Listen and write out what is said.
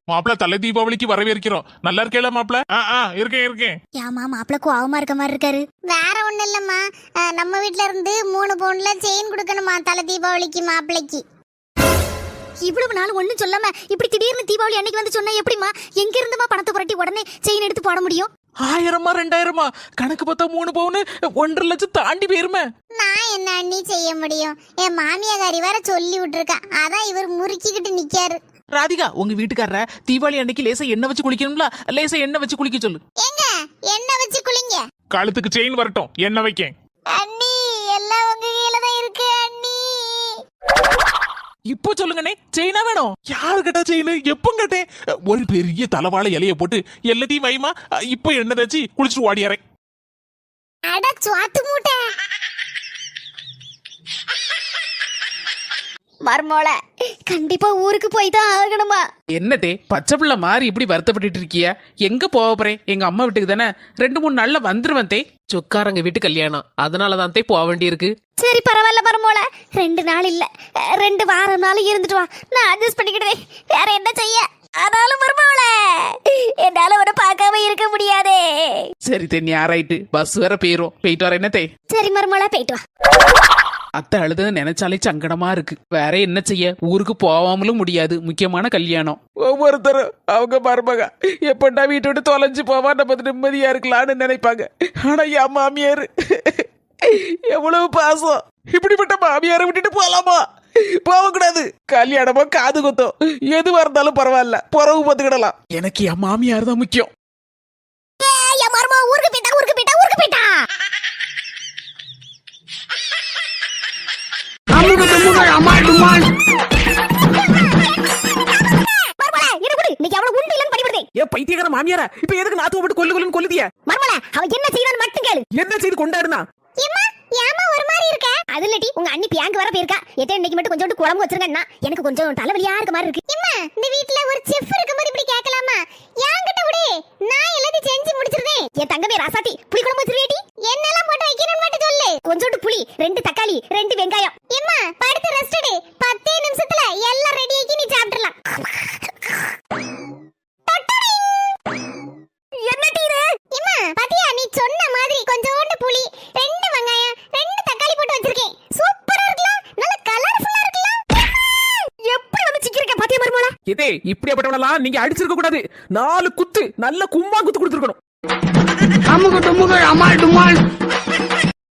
மாப்பிள்ள தலை தீபாவளிக்கு வரவேற்கிறோம். நல்லா இருக்கேல மாப்பிள்ள? இருக்கேன். ஏமா மாப்பிள்ள கோவமா இருக்க மாதிரி இருக்காரு? வேற ஒண்ணு இல்லம்மா, நம்ம வீட்ல இருந்து 3 பவுன்ல செயின் கொடுக்கணுமா தலை தீபாவளிக்கு மாப்பிள்ளைக்கு. இவ்வளவு நாள் ஒண்ணும் சொல்லாம இப்படி திடீர்னு தீபாவளி அன்னைக்கு வந்து சொன்னா எப்படிமா? எங்க இருந்துமா பணத்தை புரட்டி உடனே செயின் எடுத்து போட முடியும்? 1000 2000 கணக்கு பார்த்தா 3 பவுன் 1.5 லட்சம் தாண்டி போயிருமே. நான் என்ன அண்ணி செய்ய முடியும்? என் மாமியாரி வேற சொல்லி விட்டுருக்கா, அதான் இவர் முறுக்கிக்கிட்டு நிக்காரு. ராதிகா, உங்க வீட்டுக்காரர தீபாவளி அன்னைக்கு லேசா எண்ணெய் வச்சு குளிக்கணும்ல, லேசா எண்ணெய் வச்சு குளிக்க சொல்லு. எங்க எண்ணெய் வச்சு குளிங்க. கழுத்துக்கு செயின் வரட்டும், என்ன வைக்கேன். அண்ணி எல்லாம் உங்க கையில தான் இருக்கு அண்ணி. இப்போ சொல்லுங்கண்ணே, செயினா வேணும்? யாரு கேட்டா செயின்? எப்ப கேட்டேன்? ஒரு பெரிய தலவாழை இலைய போட்டு எல்லாத்தையும் வைமா, இப்ப எண்ணெய் வச்சு குளிச்சுட்டு ஓடியாரேன். அட சுவாத்து மூட்டை மர்மோள கண்டிப்பா ஊருக்கு போய் தான் ஆகணுமா? என்னதே பச்சை பிள்ளை மாதிரி இப்படி வருத்தப்பட்டு இருக்கிய? எங்க போக போறேன்? எங்க அம்மா வீட்டுக்கு தானே. 2-3 நாள்ல வந்துருவேன் தே. சொக்காரங்க வீட்டு கல்யாணம், அதனாலதான் தே போக வேண்டி இருக்கு. சரி பரவாயில்ல மர்மோள, 2 நாள் இல்ல 2 வாரம்னாலும் இருந்துட்டு வா, நான் அட்ஜஸ்ட் பண்ணிக்கிடுவேன். வேற என்ன செய்ய? ஆனாலும் மர்மோள என்னால உன்னை பார்க்காம இருக்க முடியாதே. சரி தே, நீ ஆராயிட்டு பஸ் வேற போயிரும். போயிட்டு வர என்ன தே? சரி மர்மோள, போயிட்டு வா. அத்தை அழுத நினைச்சாலே சங்கடமா இருக்கு. வேற என்ன செய்ய? ஊருக்கு போவாமலும் முடியாது, முக்கியமான கல்யாணம். ஒவ்வொருத்தரும் அவங்க மருமக எப்படா வீட்டை விட்டு தொலைஞ்சு போவா, நம்ம நிம்மதியா இருக்கலாம்னு நினைப்பாங்க. ஆனா என் மாமியார் எவ்வளவு பாசம்! இப்படிப்பட்ட மாமியாரை விட்டுட்டு போலாமா? போகக்கூடாது. கல்யாணமோ காது குத்தம் எதுவா இருந்தாலும் பரவாயில்ல, புறவு பார்த்துக்கிடலாம். எனக்கு என் மாமியார் தான் முக்கியம். என் மர்மோ ஊருக்கு போயிட்டா. பைத்தியக்கார மாமியாரா, இப்ப எதுக்கு நாத்து போட்டு கொல்லுன்னு கொல்லுதிய? மர்மல, அவ என்ன செய்யறான்னு மட்டும் கேளு. என்ன செய்து கொண்டாடுனா? ஏமா ஒரு மாதிரி இருக்க? அதுலடி உங்க அண்ணி பியாங்க வர போயிருக்கா. எத்தனை இன்னைக்கு மட்டும் கொஞ்சம் குழம்பு வச்சிருக்கேன்னா எனக்கு கொஞ்சம் தலைவலியா இருக்க மாதிரி இருக்கு. அம்மா, இந்த வீட்ல ஒரு செஃப் இருக்கும்போது இப்படி கேட்கலாமா? யாங்கிட்ட விடு, நான் எல்லாத்தையும் செஞ்சு முடிச்சிருவேன். என் தங்கமே ராசாத்தி, புளி குழம்பு வச்சிருவேடி? என்னெல்லாம் போட்டு வைக்கணும்னு மட்டும் சொல்லு. கொஞ்சோண்டு புளி, 2 தக்காளி, 2 வெங்காயம். அம்மா, படுத்து ரெஸ்ட் எடு. 10 நிமிஷத்துல எல்லாம் ரெடி ஆக்கி நீ சாப்பிடலாம். என்னடி இது? அம்மா, பாத்தியா, நீ சொன்ன மாதிரி கொஞ்சோண்டு புளி, 2 வெங்காயம், 2 தக்காளி போட்டு வச்சிருக்கேன். சூப்பரா இருக்குல, நல்ல கலர்ஃபுல்லா இருக்குல. எப்படி வந்து சிக்கிருக்க பாத்தியா மர்மோளா? இதே இப்படியாப்பட்டவளெல்லாம் நீங்க அடிச்சிருக்க கூடாது. 4 குத்து நல்ல கும்மா குத்து கொடுத்துருக்கணும். அம்முக்கு டும்முக்கு அம்மாள் டும்மாள்.